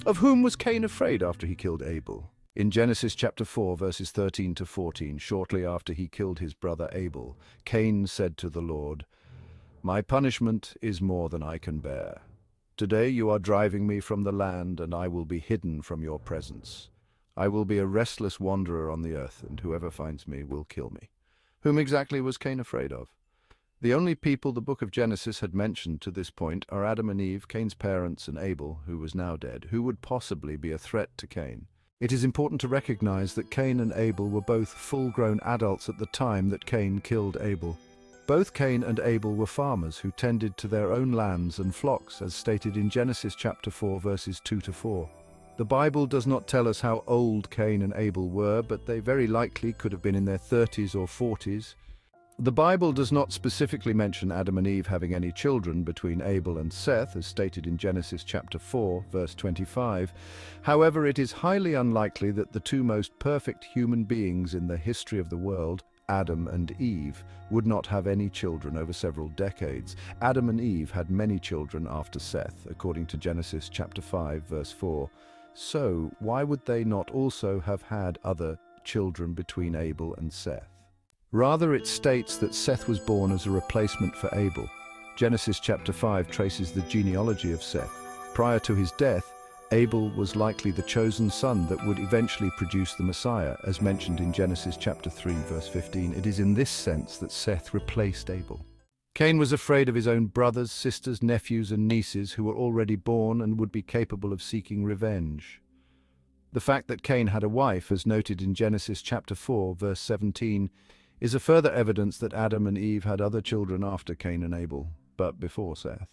Of whom was Cain afraid after he killed Abel? In Genesis chapter 4, verses 13 to 14, shortly after he killed his brother Abel, Cain said to the Lord, "My punishment is more than I can bear. Today you are driving me from the land, and I will be hidden from your presence. I will be a restless wanderer on the earth, and whoever finds me will kill me." Whom exactly was Cain afraid of? The only people the book of Genesis had mentioned to this point are Adam and Eve, Cain's parents, and Abel, who was now dead. Who would possibly be a threat to Cain? It is important to recognize that Cain and Abel were both full-grown adults at the time that Cain killed Abel. Both Cain and Abel were farmers who tended to their own lands and flocks, as stated in Genesis chapter 4, verses 2 to 4. The Bible does not tell us how old Cain and Abel were, but they very likely could have been in their 30s or 40s. The Bible does not specifically mention Adam and Eve having any children between Abel and Seth, as stated in Genesis chapter 4, verse 25. However, it is highly unlikely that the two most perfect human beings in the history of the world, Adam and Eve, would not have any children over several decades. Adam and Eve had many children after Seth, according to Genesis chapter 5, verse 4. So, why would they not also have had other children between Abel and Seth? Rather, it states that Seth was born as a replacement for Abel. Genesis chapter 5 traces the genealogy of Seth. Prior to his death, Abel was likely the chosen son that would eventually produce the Messiah, as mentioned in Genesis chapter 3, verse 15. It is in this sense that Seth replaced Abel. Cain was afraid of his own brothers, sisters, nephews, and nieces who were already born and would be capable of seeking revenge. The fact that Cain had a wife, as noted in Genesis chapter 4, verse 17, is a further evidence that Adam and Eve had other children after Cain and Abel, but before Seth.